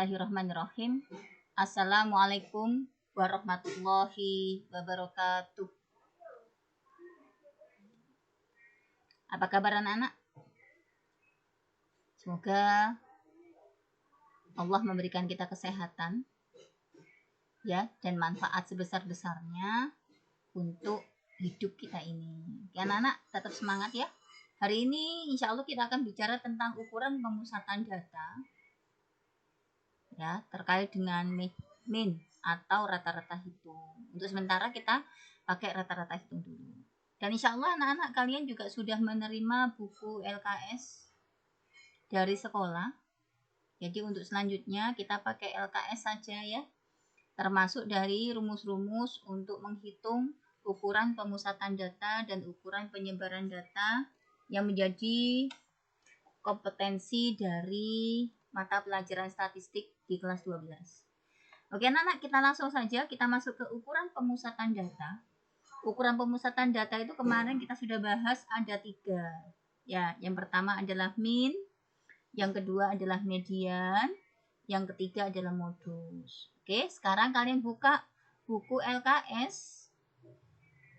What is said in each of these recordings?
Bismillahirrahmanirrahim. Assalamualaikum warahmatullahi wabarakatuh. Apa kabar anak-anak? Semoga Allah memberikan kita kesehatan ya dan manfaat sebesar-besarnya untuk hidup kita ini. Ya anak-anak tetap semangat ya. Hari ini insya Allah kita akan bicara tentang ukuran pemusatan data ya terkait dengan min atau rata-rata hitung. Untuk sementara kita pakai rata-rata hitung dulu. Dan insya Allah anak-anak kalian juga sudah menerima buku LKS dari sekolah. Jadi untuk selanjutnya kita pakai LKS saja ya. Termasuk dari rumus-rumus untuk menghitung ukuran pemusatan data dan ukuran penyebaran data yang menjadi kompetensi dari mata pelajaran statistik di kelas 12. Oke anak-anak, kita langsung saja kita masuk ke ukuran pemusatan data. Ukuran pemusatan data itu kemarin kita sudah bahas ada 3. Ya, yang pertama adalah min, yang kedua adalah median, yang ketiga adalah modus. Oke, sekarang kalian buka buku LKS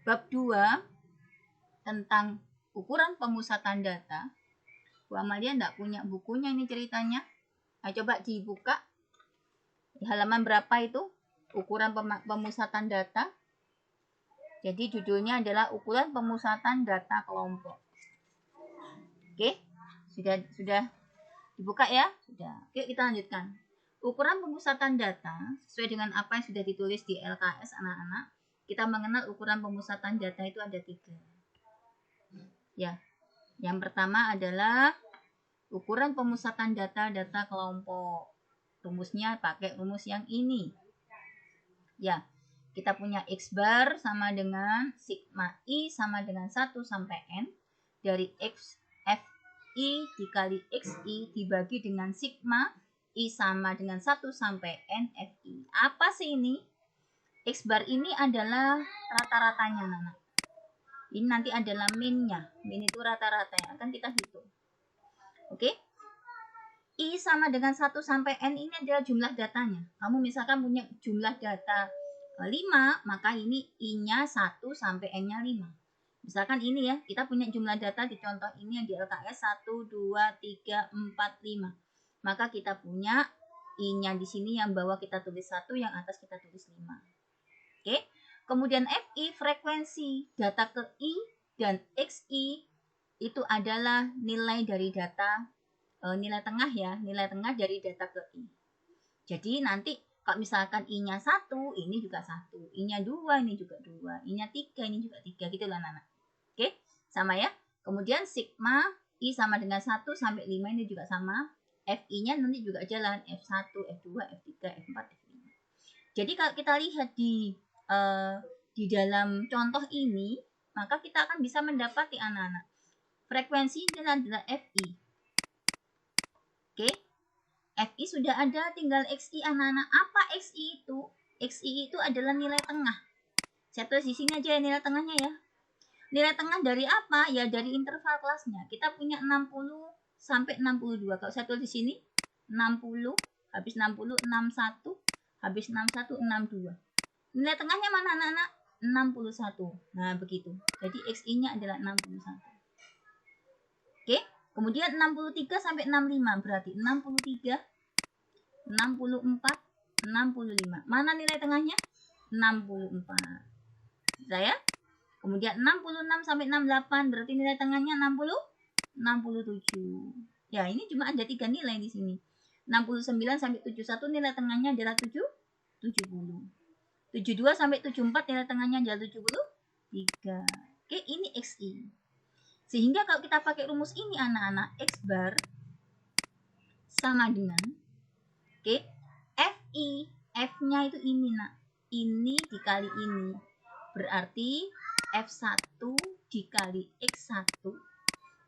bab 2 tentang ukuran pemusatan data. Bu Amalia enggak punya bukunya ini ceritanya. Nah, coba dibuka di halaman berapa itu ukuran pemusatan data. Jadi judulnya adalah ukuran pemusatan data kelompok. Oke, sudah dibuka ya? Sudah. Oke, kita lanjutkan. Ukuran pemusatan data sesuai dengan apa yang sudah ditulis di LKS anak-anak. Kita mengenal ukuran pemusatan data itu ada 3. Ya. Yang pertama adalah ukuran pemusatan data kelompok. Rumusnya pakai rumus yang ini. Ya, kita punya X bar sama dengan sigma I sama dengan 1 sampai N. Dari X FI dikali XI dibagi dengan sigma I sama dengan 1 sampai N FI. Apa sih ini? X bar ini adalah rata-ratanya, Nana. Ini nanti adalah minnya. Min itu rata-rata yang akan kita hitung. Oke? I sama dengan 1 sampai N ini adalah jumlah datanya. Kamu misalkan punya jumlah data 5, maka ini I-nya 1 sampai N-nya 5. Misalkan ini ya, kita punya jumlah data di contoh ini yang di LKS 1, 2, 3, 4, 5. Maka kita punya I-nya di sini yang bawah kita tulis 1, yang atas kita tulis 5. Oke. Kemudian FI, frekuensi data ke I dan XI itu adalah nilai dari data nilai tengah ya, nilai tengah dari data ke I. Jadi nanti kalau misalkan I-nya 1, ini juga 1. I-nya 2, ini juga 2. I-nya 3, ini juga 3. Gitu lah anak-anak. Oke, sama ya. Kemudian sigma I sama dengan 1 sampai 5 ini juga sama. FI-nya nanti juga jalan F1, F2, F3, F4, F5. Jadi kalau kita lihat di dalam contoh ini, maka kita akan bisa mendapati anak-anak. Frekuensi adalah FI. Oke, FI sudah ada, tinggal XI anak-anak. Apa XI itu? XI itu adalah nilai tengah. Saya tulis di sini aja nilai tengahnya ya. Nilai tengah dari apa? Ya dari interval kelasnya. Kita punya 60 sampai 62. Kalau saya tulis di sini 60, habis 60, 61, habis 61, 62. Nilai tengahnya mana anak-anak? 61. Nah, begitu. Jadi XI-nya adalah 61. Oke. Kemudian 63 sampai 65 berarti 63, 64, 65. Mana nilai tengahnya? 64. Saya. Kemudian 66 sampai 68 berarti nilai tengahnya 60, 67. Ya, ini cuma ada 3 nilai di sini. 69 sampai 71 nilai tengahnya adalah 70. 72 sampai 74 nilai tengahnya adalah 73. Oke, ini XI. Sehingga kalau kita pakai rumus ini anak-anak, X bar sama dengan FI, F-nya itu ini nak. Ini dikali ini. Berarti F1 dikali X1.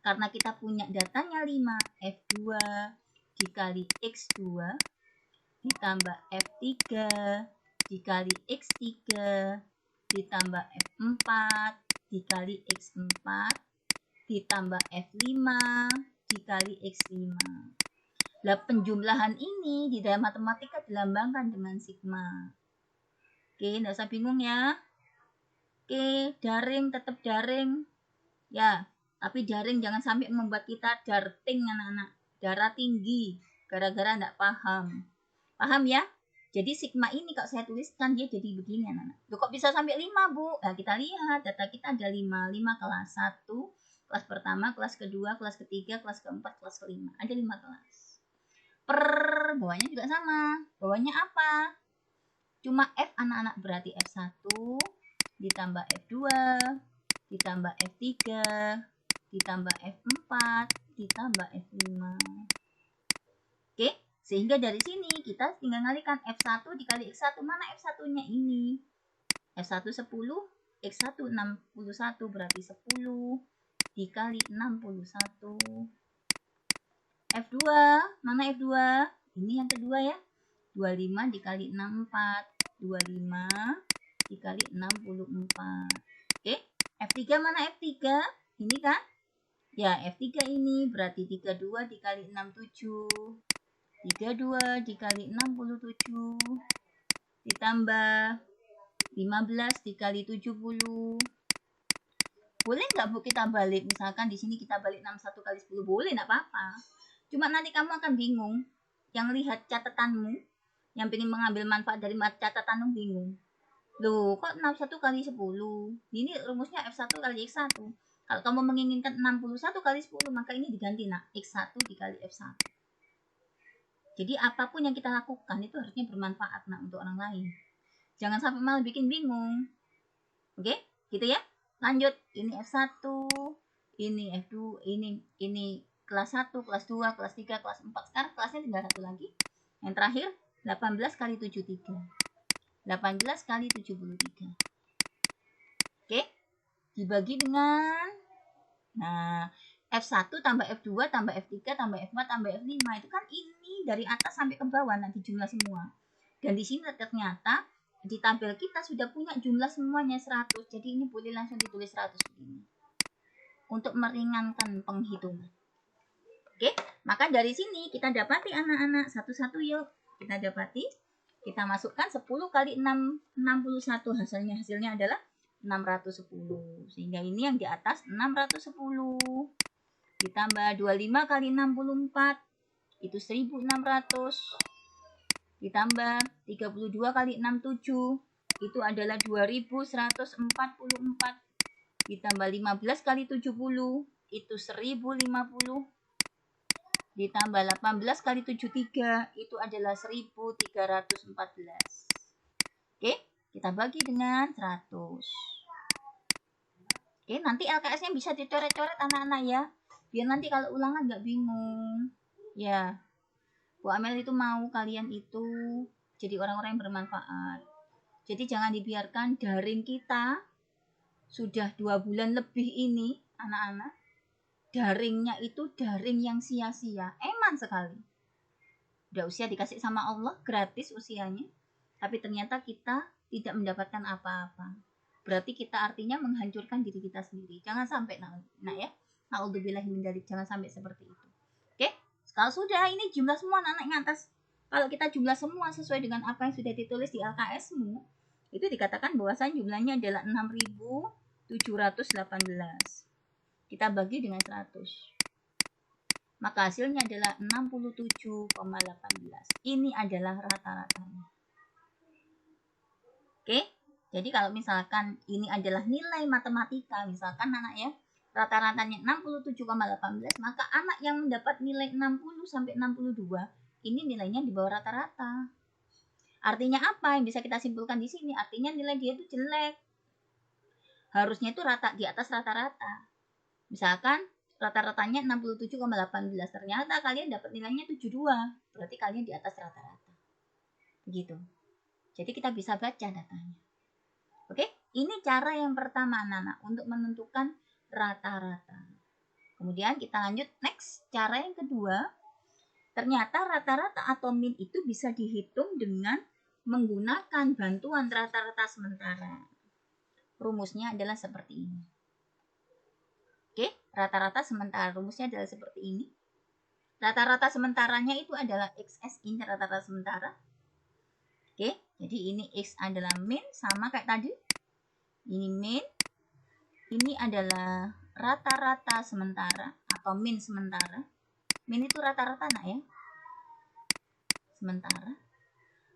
Karena kita punya datanya 5, F2 dikali X2 ditambah F3 dikali X3 ditambah F4 dikali X4 ditambah F5 dikali X5. Lah penjumlahan ini di dalam matematika dilambangkan dengan sigma. Oke, enggak usah bingung ya. Oke, daring tetap daring. Ya, tapi daring jangan sampai membuat kita darting anak-anak. Darah tinggi gara-gara enggak paham. Paham ya? Jadi sigma ini kalau saya tuliskan dia jadi begini anak-anak. Loh, kok bisa sampai 5, Bu? Nah, kita lihat data kita ada 5. 5 kelas 1, kelas pertama, kelas kedua, kelas ketiga, kelas keempat, kelas kelima. Ada 5 kelas. Per bawahnya juga sama. Bawahnya apa? Cuma F anak-anak, berarti F1 ditambah F2 ditambah F3 ditambah F4 ditambah F5. Oke, sehingga dari sini kita tinggal ngalikan F1 dikali X1. Mana F1-nya ini? F1 10, X1 61, berarti 10 dikali 61. F2, mana F2? Ini yang kedua ya. 25 dikali 64. 25 dikali 64. Oke, F3 mana F3? Ini kan? Ya, F3 ini berarti 32 dikali 67. 32 dikali 67 ditambah 15 dikali 70. Boleh nggak Bu kita balik? Misalkan di sini kita balik 61 kali 10. Boleh, nggak apa-apa. Cuma nanti kamu akan bingung. Yang lihat catatanmu, yang ingin mengambil manfaat dari catatanmu bingung. Loh, kok 61 kali 10? Ini rumusnya F1 kali X1. Kalau kamu menginginkan 61 kali 10, maka ini diganti nak. X1 dikali F1. Jadi apapun yang kita lakukan itu harusnya bermanfaat nak untuk orang lain. Jangan sampai malah bikin bingung. Oke, gitu ya. Lanjut, ini F1, ini F2, ini kelas 1, kelas 2, kelas 3, kelas 4. Sekarang kelasnya tinggal satu lagi. Yang terakhir 18 kali 73. 18 kali 73. Oke, dibagi dengan F1 tambah F2 tambah F3 tambah F4 tambah F5. Itu kan ini dari atas sampai ke bawah nanti jumlah semua. Dan di sini ternyata di tabel kita sudah punya jumlah semuanya 100. Jadi ini boleh langsung ditulis 100 begini. Untuk meringankan penghitungan. Oke, maka dari sini kita dapati anak-anak satu-satu yuk. Kita dapati, kita masukkan 10 kali 6, 61. Hasilnya adalah 610. Sehingga ini yang di atas 610. Ditambah 25 kali 64 itu 1600. Ditambah 32 kali 67 itu adalah 2144. Ditambah 15 kali 70 itu 1050. Ditambah 18 kali 73 itu adalah 1314. Oke, kita bagi dengan 100. Oke, nanti LKS-nya bisa dicoret-coret anak-anak ya. Biar nanti kalau ulangan nggak bingung. Ya, Bu Amel itu mau kalian itu jadi orang-orang yang bermanfaat. Jadi jangan dibiarkan daring kita sudah 2 bulan lebih ini, anak-anak. Daringnya itu daring yang sia-sia. Eman sekali. Udah usia dikasih sama Allah, gratis usianya. Tapi ternyata kita tidak mendapatkan apa-apa. Berarti kita artinya menghancurkan diri kita sendiri. Jangan sampai nak ya. Na'udzubillahi min dzalik, jangan sampai seperti itu. Oke? Kalau sudah ini jumlah semua anak yang atas. Kalau kita jumlah semua sesuai dengan apa yang sudah ditulis di LKS-mu, itu dikatakan bahwasanya jumlahnya adalah 6.718. Kita bagi dengan 100. Maka hasilnya adalah 67,18. Ini adalah rata-ratanya. Oke? Jadi kalau misalkan ini adalah nilai matematika, misalkan anak ya, rata-ratanya 67,18, maka anak yang mendapat nilai 60 sampai 62, ini nilainya di bawah rata-rata. Artinya apa yang bisa kita simpulkan di sini? Artinya nilai dia itu jelek. Harusnya itu rata di atas rata-rata. Misalkan rata-ratanya 67,18, ternyata kalian dapat nilainya 72, berarti kalian di atas rata-rata. Begitu. Jadi kita bisa baca datanya. Oke, ini cara yang pertama anak-anak untuk menentukan rata-rata. Kemudian kita lanjut next, cara yang kedua. Ternyata rata-rata atau min itu bisa dihitung dengan menggunakan bantuan rata-rata sementara. Rumusnya adalah seperti ini. Oke, rata-rata sementara rumusnya adalah seperti ini. Rata-rata sementaranya itu adalah XS, ini rata-rata sementara. Oke, jadi ini X adalah min, sama kayak tadi. Ini min, ini adalah rata-rata sementara atau min sementara. Min itu rata-rata nak ya, sementara.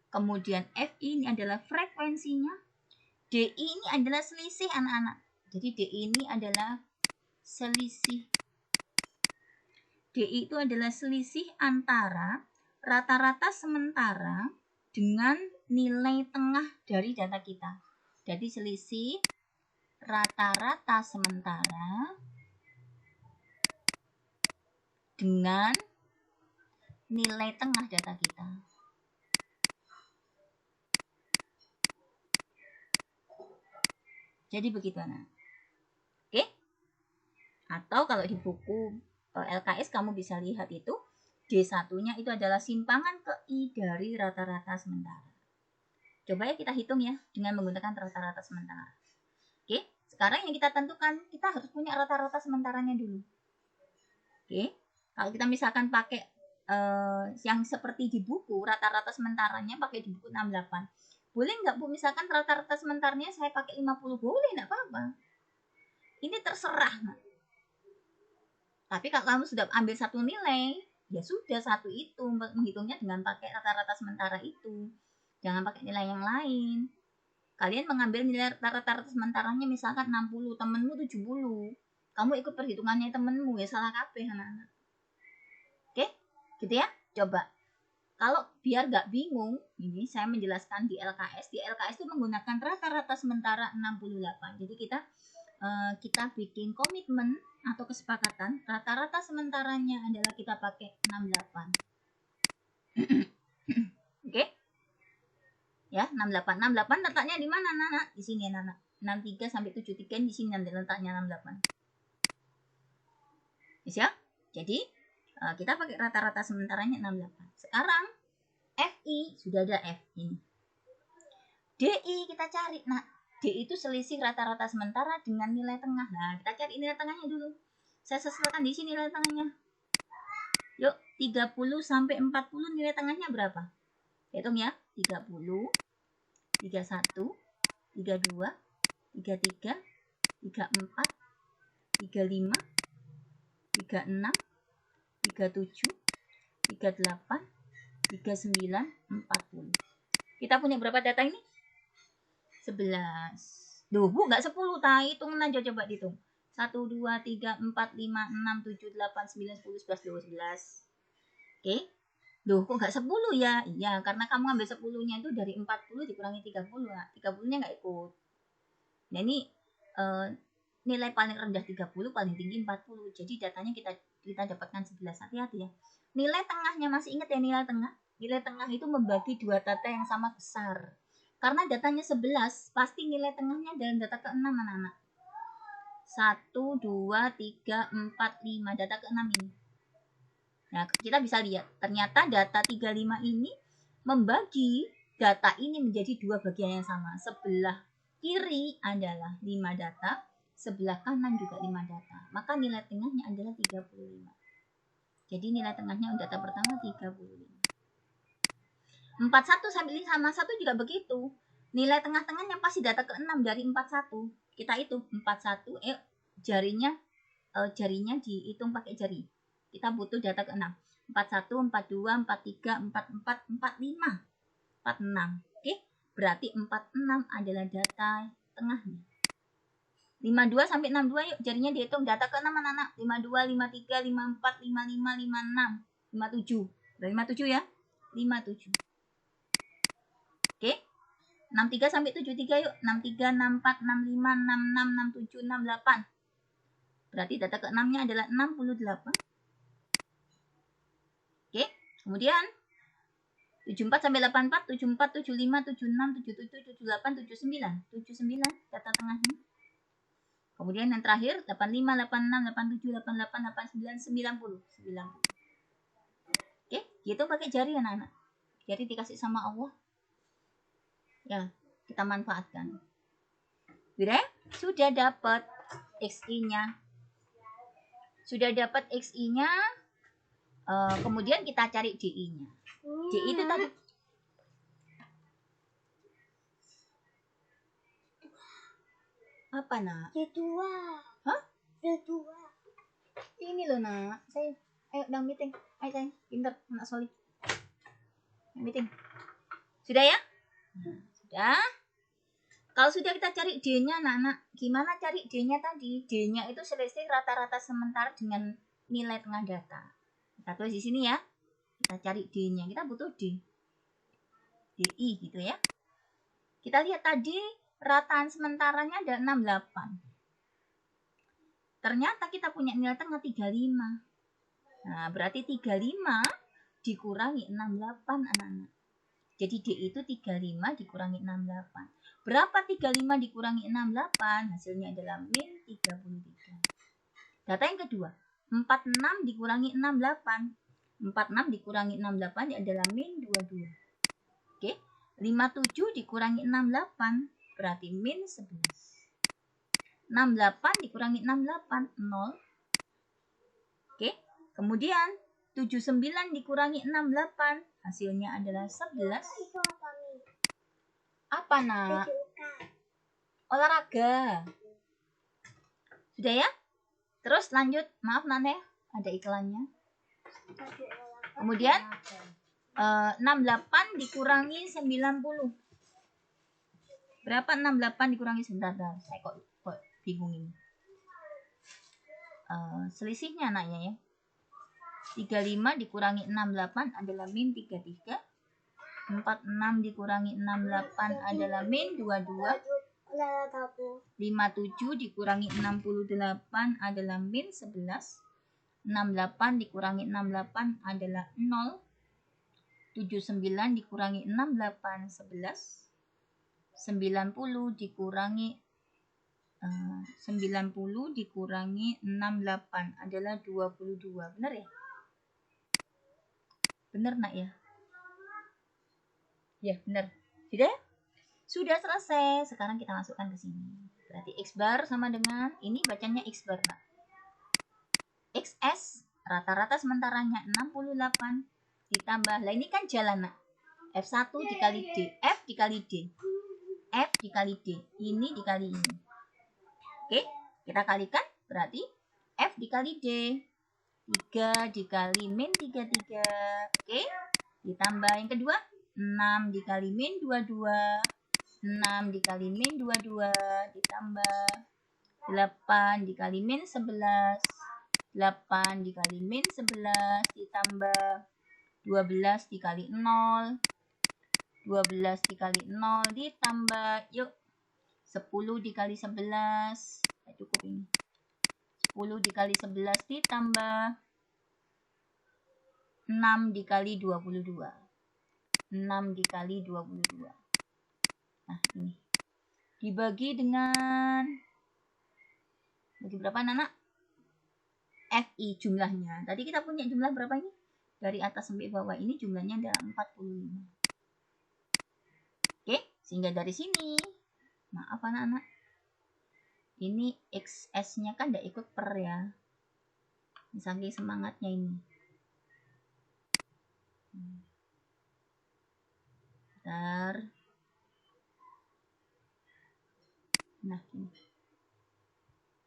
Kemudian FI ini adalah frekuensinya. DI ini adalah selisih anak-anak. Jadi DI ini adalah selisih. DI itu adalah selisih antara rata-rata sementara dengan nilai tengah dari data kita. Jadi selisih rata-rata sementara dengan nilai tengah data kita. Jadi begitu anak. Oke? Atau kalau di buku LKS kamu bisa lihat itu D1-nya itu adalah simpangan ke I dari rata-rata sementara. Coba ya kita hitung ya dengan menggunakan rata-rata sementara. Oke, sekarang yang kita tentukan kita harus punya rata-rata sementaranya dulu. Oke, kalau kita misalkan pakai yang seperti di buku rata-rata sementaranya pakai di buku 68. Boleh nggak Bu misalkan rata-rata sementaranya saya pakai 50? Boleh, nggak apa-apa. Ini terserah. Tapi kalau kamu sudah ambil satu nilai, ya sudah satu itu menghitungnya dengan pakai rata-rata sementara itu. Jangan pakai nilai yang lain. Kalian mengambil nilai rata-rata sementaranya misalkan 60, temenmu 70. Kamu ikut perhitungannya temenmu, ya salah kabeh anak-anak. Oke, gitu ya. Coba. Kalau biar nggak bingung, ini saya menjelaskan di LKS. Di LKS itu menggunakan rata-rata sementara 68. Jadi kita bikin komitmen atau kesepakatan rata-rata sementaranya adalah kita pakai 68. Oke? Ya, 68. 68 letaknya di mana, Nana? Di sini, Nana. 63 sampai 73 di sini nanti letaknya 68. Bisa? Jadi, kita pakai rata-rata sementaranya 68. Sekarang FI sudah ada FI. DI kita cari. Nah, D itu selisih rata-rata sementara dengan nilai tengah. Nah, kita cari nilai tengahnya dulu. Saya sesuaikan di sini nilai tengahnya. Yuk, 30 sampai 40 nilai tengahnya berapa? Hitung ya. 30, 31, 32, 33, 34, 35, 36, 37, 38, 39, 40. Kita punya berapa data ini? 11. Duh, Bu, nggak 10, hitung aja, coba dihitung. 1, 2, 3, 4, 5, 6, 7, 8, 9, 10, 11, 12, 11. Oke. Duh, kok nggak 10 ya? Iya, karena kamu ambil 10-nya itu dari 40 dikurangi 30. Nah, 30-nya nggak ikut. Nah, ini nilai paling rendah 30, paling tinggi 40. Jadi datanya kita dapatkan 11. Hati-hati ya. Nilai tengahnya masih ingat ya nilai tengah? Nilai tengah itu membagi dua data yang sama besar. Karena datanya 11, pasti nilai tengahnya dalam data ke-6 anak-anak. 1, 2, 3, 4, 5. Data ke-6 ini. Nah, kita bisa lihat. Ternyata data 35 ini membagi data ini menjadi dua bagian yang sama. Sebelah kiri adalah 5 data. Sebelah kanan juga 5 data. Maka nilai tengahnya adalah 35. Jadi nilai tengahnya data pertama 35. 41 sampai 51 juga begitu. Nilai tengah-tengahnya pasti data ke-6 dari 41. Kita hitung 41, jarinya dihitung pakai jari. Kita butuh data ke-6. 41, 42, 43, 44, 45, 46. Oke, berarti 46 adalah data tengahnya. 52 sampai 62 yuk, jarinya dihitung data ke-6 anak-anak. 52, 53, 54, 55, 56, 57. Udah 57 ya? 57. Oke, 63 sampai 73 yuk. 63, 64, 65, 66, 67, 68. Berarti data ke-6-nya adalah 68. Oke, kemudian 74 sampai 84, 74, 75, 76, 77, 78, 79. 79 data tengahnya. Kemudian yang terakhir 85, 86, 87, 88, 89, 90. 90. Oke, gitu pakai jari anak-anak. Jari dikasih sama Allah. Ya, kita manfaatkan. Sudah dapat XI-nya. Sudah dapat XI-nya. Kemudian kita cari DI-nya. DI itu tadi apa, nak? D2. Hah? D2. Ini loh, nak. Saya ayo udah meeting. Ayo sayang, pinter anak solid. Meeting. Sudah ya? Sudah. Kalau sudah kita cari D-nya, anak-anak. Gimana cari D-nya tadi? D-nya itu selisih rata-rata sementara dengan nilai tengah data. Kita tulis di sini ya. Kita cari D-nya. Kita butuh D. DI gitu ya. Kita lihat tadi rataan sementaranya ada 68. Ternyata kita punya nilai tengah 35. Nah, berarti 35 dikurangi 68, anak-anak. Jadi D itu 35 dikurangi 68. Berapa 35 dikurangi 68? Hasilnya adalah min 33. Data yang kedua, 46 dikurangi 68. 46 dikurangi 68 adalah min 22. Oke, 57 dikurangi 68 berarti min 11. 68 dikurangi 68, 0. Oke, kemudian 79 dikurangi 68, hasilnya adalah 11. Itu apa, Mi? Apa, nak? PJUK. Olahraga. Sudah ya? Terus lanjut, maaf Nane, ada iklannya. Kemudian 68 dikurangi 90. Berapa 68 dikurangi 9? Saya kok bingung ini. Selisihnya anaknya ya. 35 dikurangi 68 adalah min 33. 46 dikurangi 68 adalah min 22. 57 dikurangi 68 adalah min 11. 68 dikurangi 68 adalah 0. 79 dikurangi 68, 11. 90 dikurangi 68 adalah 22. Benar ya? Benar, nak ya? Ya, benar. Sudah? Sudah selesai. Sekarang kita masukkan ke sini. Berarti X bar sama dengan, ini bacanya X bar, nak. XS rata-rata sementaranya 68 ditambah, lah ini kan jalan, nak. F1 dikali D, F dikali D. F dikali D, ini dikali ini. Oke, kita kalikan, berarti F dikali D, 3 dikali min 33. Oke, ditambah yang kedua, 6 dikali min 22. 6 dikali min 22, ditambah 8 dikali min 11. 8 dikali min 11, ditambah 12 dikali 0. 12 dikali 0 ditambah, yuk, 10 dikali 11. Cukup ini. 10 dikali 11 ditambah 6 dikali 22. 6 dikali 22. Nah, ini. Dibagi dengan, bagi berapa, anak? FI jumlahnya. Tadi kita punya jumlah berapa ini? Dari atas sampai bawah ini jumlahnya adalah 45. Oke, sehingga dari sini, maaf anak-anak, ini XS-nya kan tidak ikut per ya. Saking semangatnya ini. Bentar. Nah, ini.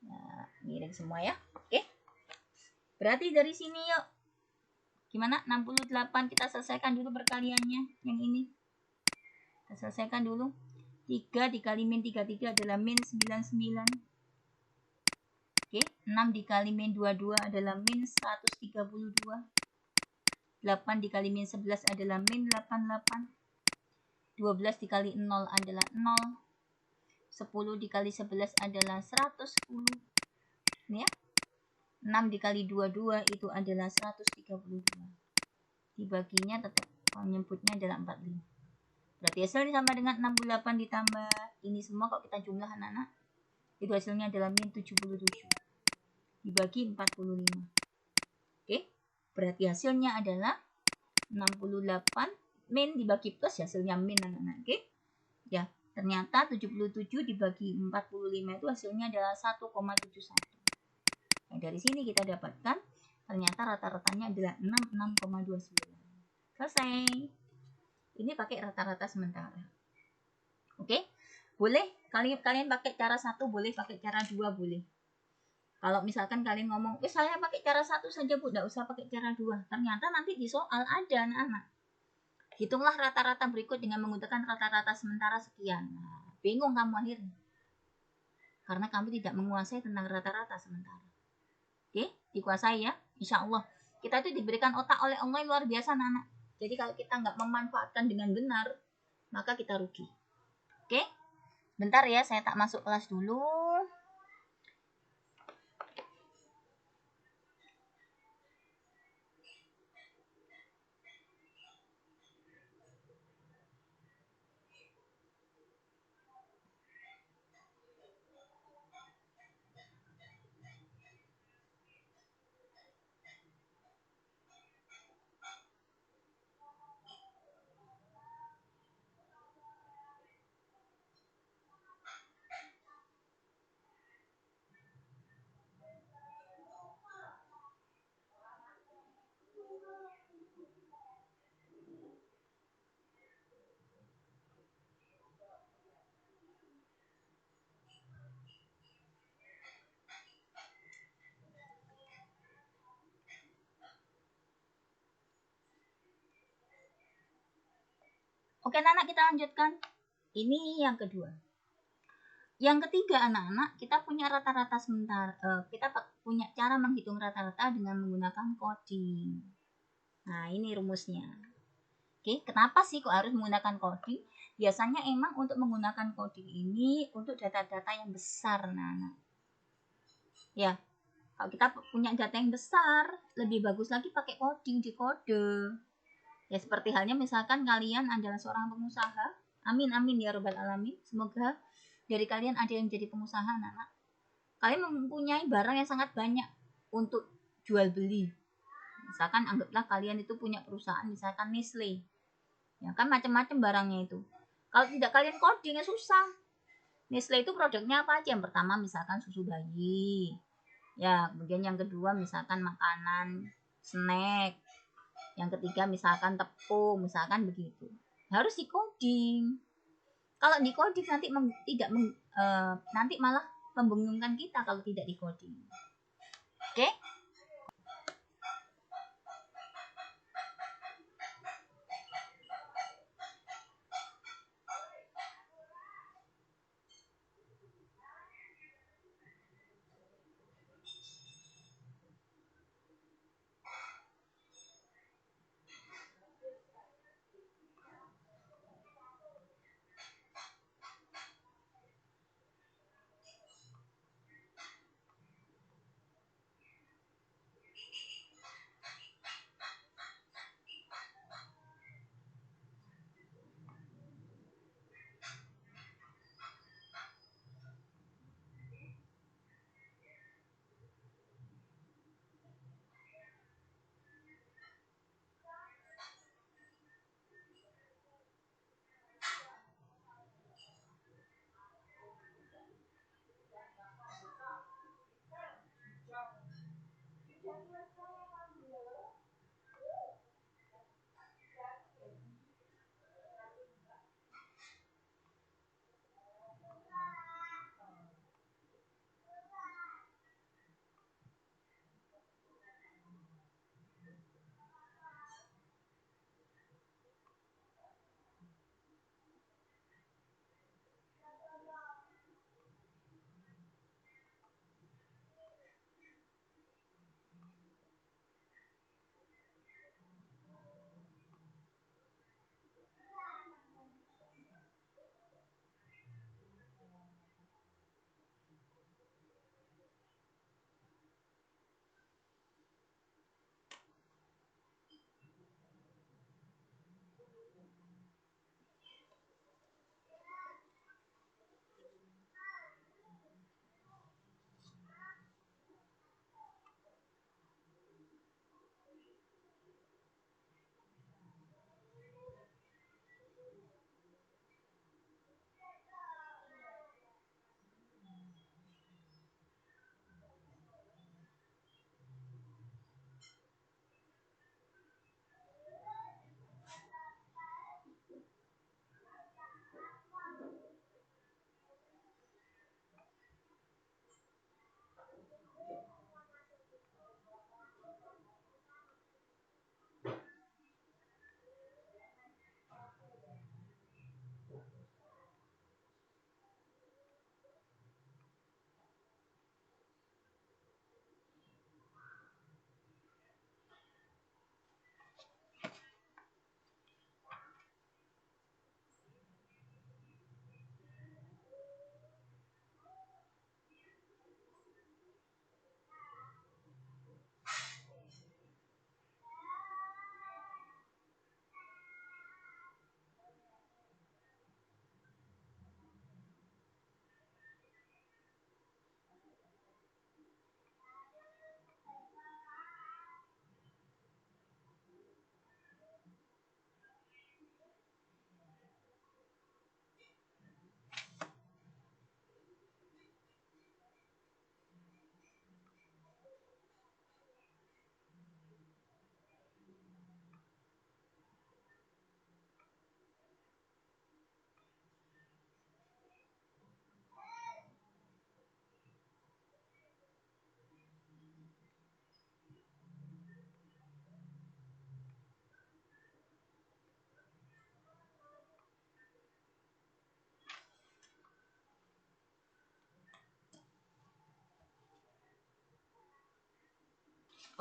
Ya, miring semua ya. Oke. Berarti dari sini yuk. Gimana? 68 kita selesaikan dulu perkaliannya. Yang ini. Kita selesaikan dulu. 3 dikali min 33 adalah min 99. Oke. 6 dikali min 22 adalah min 132. 8 dikali min 11 adalah min 88. 12 dikali 0 adalah 0. 10 dikali 11 adalah 110. Ini ya. 6 dikali 22 itu adalah 132. Dibaginya tetap menyebutnya adalah 45. Berarti hasilnya sama dengan 68 ditambah ini semua kalau kita jumlah anak-anak. Itu hasilnya adalah min 77. Dibagi 45. Oke. Berarti hasilnya adalah 68 min dibagi plus, hasilnya min anak-anak. Oke. Ya, ternyata 77 dibagi 45 itu hasilnya adalah 1,71. Nah, dari sini kita dapatkan ternyata rata-ratanya adalah 6,29. Selesai. Ini pakai rata-rata sementara. Oke? Boleh kalian pakai cara 1, boleh pakai cara 2, boleh. Kalau misalkan kalian ngomong, saya pakai cara 1 saja Bu, enggak usah pakai cara 2. Ternyata nanti di soal ada anak-anak. Hitunglah rata-rata berikut dengan menggunakan rata-rata sementara sekian. Nah, bingung kamu akhirnya. Karena kamu tidak menguasai tentang rata-rata sementara. Oke, dikuasai ya, insya Allah. Kita itu diberikan otak oleh Allah yang luar biasa anak-anak. Jadi kalau kita nggak memanfaatkan dengan benar, maka kita rugi. Oke, bentar ya, saya tak masuk kelas dulu. Oke anak-anak, kita lanjutkan. Ini yang kedua. Yang ketiga anak-anak, kita punya rata-rata sementara. Kita punya cara menghitung rata-rata dengan menggunakan coding. Nah ini rumusnya. Oke, kenapa sih kok harus menggunakan coding? Biasanya emang untuk menggunakan coding ini untuk data-data yang besar, anak-anak. Ya, kalau kita punya data yang besar, lebih bagus lagi pakai coding, di kode. Ya seperti halnya misalkan kalian adalah seorang pengusaha. Amin amin ya robbal alamin. Semoga dari kalian ada yang jadi pengusaha anak-anak. Kalian mempunyai barang yang sangat banyak untuk jual beli. Misalkan anggaplah kalian itu punya perusahaan misalkan Nestle. Ya kan macam-macam barangnya itu. Kalau tidak kalian coding ya susah. Nestle itu produknya apa aja? Yang pertama misalkan susu bayi. Ya, kemudian yang kedua misalkan makanan, snack. Yang ketiga misalkan tepung, misalkan begitu. Harus di coding. Kalau di coding nanti malah membingungkan kita kalau tidak di coding. Oke?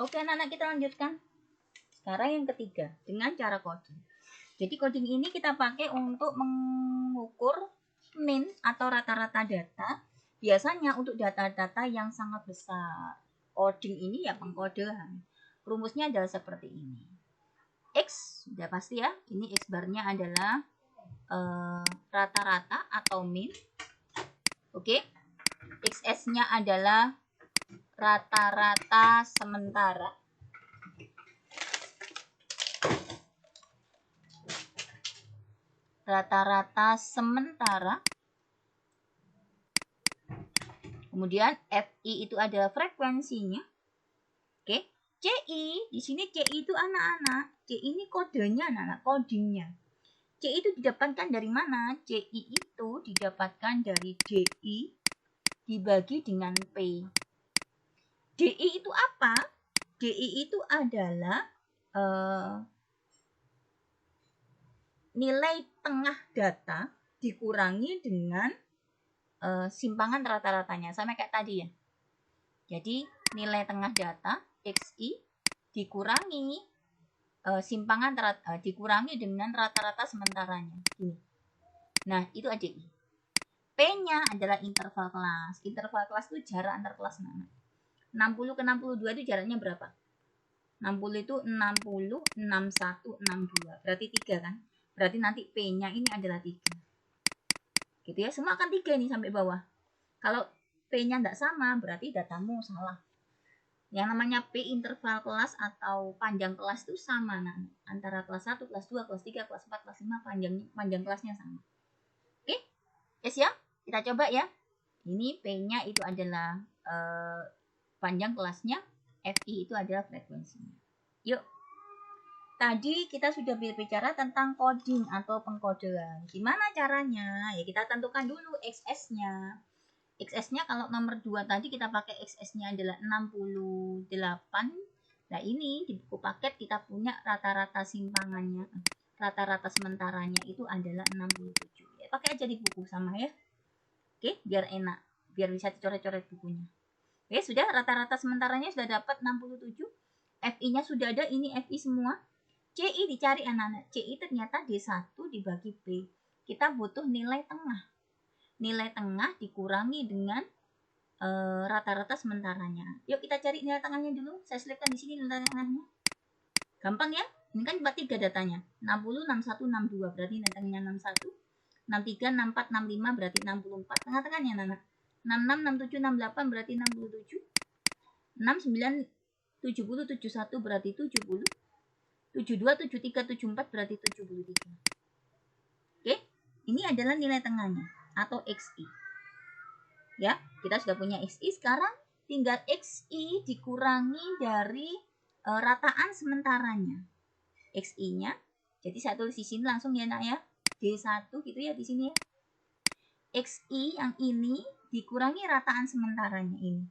Oke anak-anak, kita lanjutkan. Sekarang yang ketiga, dengan cara coding. Jadi coding ini kita pakai untuk mengukur mean atau rata-rata data. Biasanya untuk data-data yang sangat besar. Coding ini ya pengkodean. Rumusnya adalah seperti ini. X, sudah pasti ya. Ini X barnya adalah rata-rata atau mean. Oke. XS-nya adalah rata-rata sementara. Rata-rata sementara. Kemudian FI itu adalah frekuensinya. Oke. CI, di sini CI itu anak-anak. CI ini kodenya anak-anak, codingnya. CI itu didapatkan dari mana? CI itu didapatkan dari DI dibagi dengan P. DI itu apa? DI itu adalah nilai tengah data dikurangi dengan simpangan rata-ratanya. Sama kayak tadi ya. Jadi nilai tengah data XI dikurangi simpangan dikurangi dengan rata-rata sementaranya. Gini. Nah, itu ADI. P-nya adalah interval kelas. Interval kelas itu jarak antar kelas mana? 60 ke 62 itu jaraknya berapa? 60 itu 60, 61, 62. Berarti 3 kan? Berarti nanti P-nya ini adalah 3. Gitu ya, semua akan 3 ini sampai bawah. Kalau P-nya tidak sama, berarti datamu salah. Yang namanya P interval kelas atau panjang kelas itu sama. Nah, antara kelas 1, kelas 2, kelas 3, kelas 4, kelas 5, panjang kelasnya sama. Oke? Yes ya? Kita coba ya. Ini P-nya itu adalah panjang kelasnya, FI itu adalah frekuensinya. Yuk. Tadi kita sudah berbicara tentang coding atau pengkodean. Gimana caranya? Ya kita tentukan dulu XS-nya. XS-nya kalau nomor 2 tadi kita pakai XS-nya adalah 68. Nah ini di buku paket kita punya rata-rata simpangannya. Rata-rata sementaranya itu adalah 67. Ya, pakai aja di buku sama ya. Oke, biar enak. Biar bisa dicoret-coret bukunya. Oke, sudah rata-rata sementaranya sudah dapat 67. FI-nya sudah ada, ini FI semua. CI dicari anak-anak. CI ternyata D1 dibagi P. Kita butuh nilai tengah. Nilai tengah dikurangi dengan rata-rata sementaranya. Yuk kita cari nilai tengahnya dulu. Saya selipkan di sini nilai tengahnya. Gampang ya? Ini kan cuma 3 datanya. 60, 61, 62. Berarti nilai tengahnya 61. 63, 64, 65 berarti 64. Tengah-tengahnya anak. 66, 67, 68 berarti 67. 69, 70, 71 berarti 70. 72, 73, 74 berarti 73. Oke? Ini adalah nilai tengahnya atau XI. Ya, kita sudah punya XI, sekarang tinggal XI dikurangi dari rataan sementaranya. XI-nya, jadi saya tulis di sini langsung ya nak ya, D1 gitu ya di sini ya. XI yang ini dikurangi rataan sementaranya ini.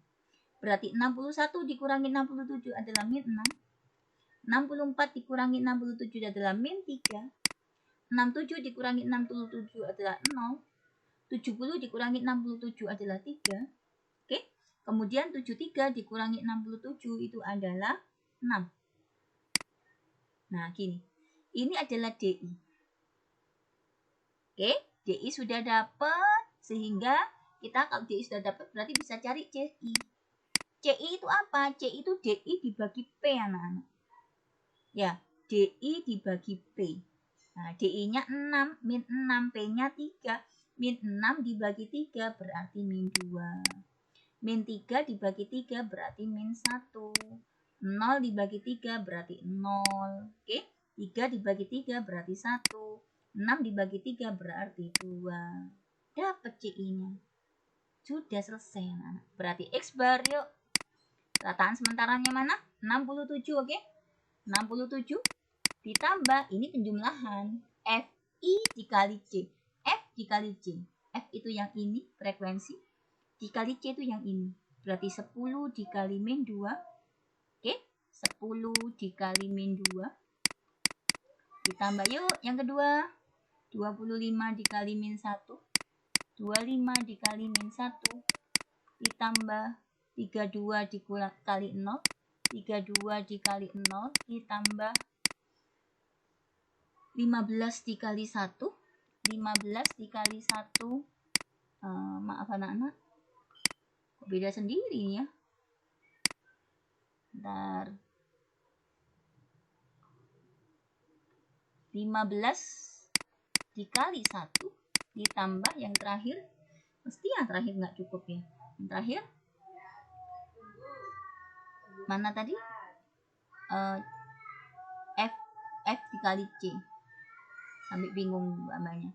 Berarti 61 dikurangi 67 adalah min 6. 64 dikurangi 67 adalah min 3. 67 dikurangi 67 adalah 0. 70 dikurangi 67 adalah 3. Oke. Kemudian 73 dikurangi 67 itu adalah 6. Nah, gini. Ini adalah DI. Oke, DI sudah dapat sehingga kita kalau DI sudah dapat berarti bisa cari CI. CI itu apa? CI itu DI dibagi P anak-anak. Ya, DI dibagi P. Nah, DI-nya 6, min 6, P-nya 3. Min 6 dibagi 3 berarti min 2. Min 3 dibagi 3 berarti min 1. 0 dibagi 3 berarti 0. Oke, 3 dibagi 3 berarti 1. 6 dibagi 3 berarti 2. Dapat CI-nya. Sudah selesai anak. Berarti X bar yuk. Rataan sementaranya mana? 67, oke? 67 ditambah, ini penjumlahan. FI dikali C. F dikali C. F itu yang ini, frekuensi. Dikali C itu yang ini. Berarti 10 dikali min 2. Oke? 10 dikali min 2. Ditambah yuk yang kedua. 25 dikali min 1. 25 dikali min 1. Ditambah 32 dikali 0. 32 dikali 0 ditambah 15 dikali 1. 15 dikali 1. Maaf anak-anak. Beda sendiri ya. Bentar. 15 dikali 1 ditambah yang terakhir. Mesti yang terakhir nggak cukup ya. Yang terakhir mana tadi? F dikali C. Sampai bingung namanya.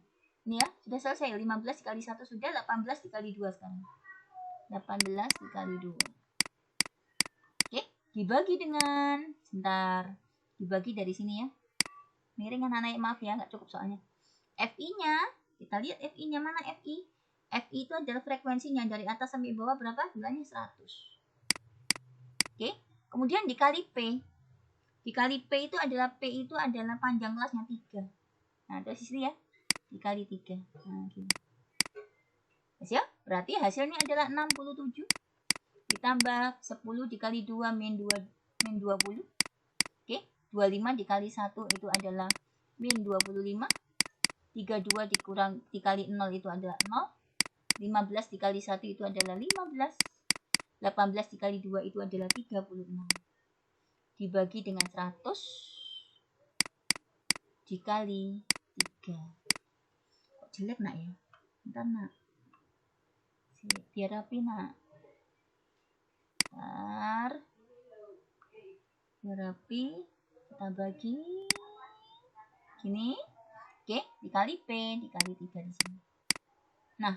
Ini ya, sudah selesai. 15 dikali 1 sudah, 18 dikali 2 sekarang. 18 dikali 2. Oke, dibagi dengan, sebentar, dibagi dari sini ya. Miring anak-anak, maaf ya, nggak cukup soalnya. FI-nya, kita lihat FI-nya mana FI? FI itu adalah frekuensinya dari atas sampai bawah berapa? Bilangnya 100. Oke, kemudian dikali P. Dikali P itu adalah panjang kelasnya 3. Nah, dari sini ya. Dikali 3. Nah, gini. Ya, berarti hasilnya adalah 67 ditambah 10 dikali 2 min 20. Oke, 25 dikali 1 itu adalah min 25. 32 dikali 0 itu adalah 0. 15 dikali 1 itu adalah 15. 18 dikali 2 itu adalah 36. Dibagi dengan 100 dikali 3. Kok jelek nak ya? Bentar nak. Biar rapi nak. Bentar. Biar rapi. Kita bagi. Gini. Oke, dikali P, dikali 3 di sini. Nah,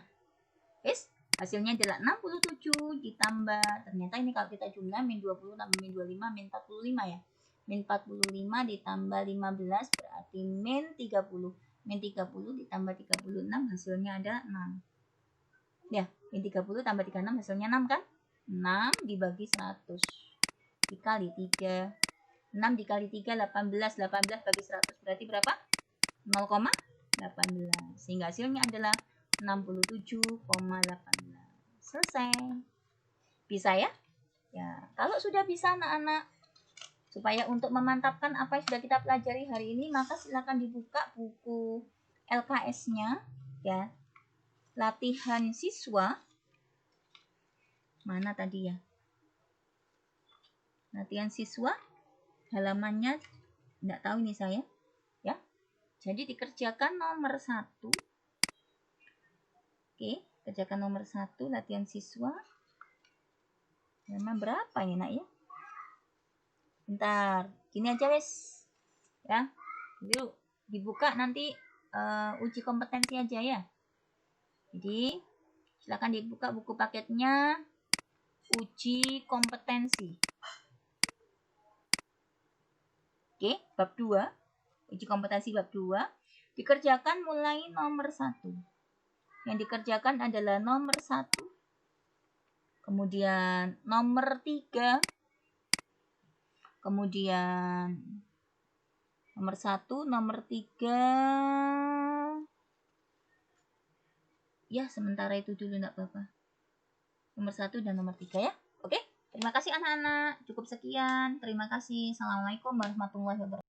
hasilnya adalah 67 ditambah, ternyata ini kalau kita jumlah min 20 tambah min 25, min 45 ya. Min 45 ditambah 15 berarti min 30. Min 30 ditambah 36 hasilnya adalah 6. Ya, min 30 tambah 36 hasilnya 6 kan? 6 dibagi 100 dikali 3. 6 dikali 3, 18. 18 bagi 100 berarti berapa? 0,18. Sehingga hasilnya adalah 67,18. Selesai. Bisa ya? Ya, kalau sudah bisa anak-anak, supaya untuk memantapkan apa yang sudah kita pelajari hari ini, maka silakan dibuka buku LKS-nya ya. Latihan siswa. Mana tadi ya? Latihan siswa. Halamannya enggak tahu ini saya, ya. Jadi dikerjakan nomor 1. Oke, kerjakan nomor 1 latihan siswa. Halaman berapa ya nak ya? Bentar, gini aja wes. Ya. Yuk, dibuka nanti uji kompetensi aja ya. Jadi, silakan dibuka buku paketnya uji kompetensi. Oke, bab 2. Uji kompetensi bab 2. Dikerjakan mulai nomor 1. Yang dikerjakan adalah nomor 1. Kemudian nomor 3. Kemudian nomor 1, nomor 3. Ya, sementara itu dulu enggak apa-apa. Nomor 1 dan nomor 3 ya. Oke, terima kasih anak-anak. Cukup sekian. Terima kasih. Assalamualaikum warahmatullahi wabarakatuh.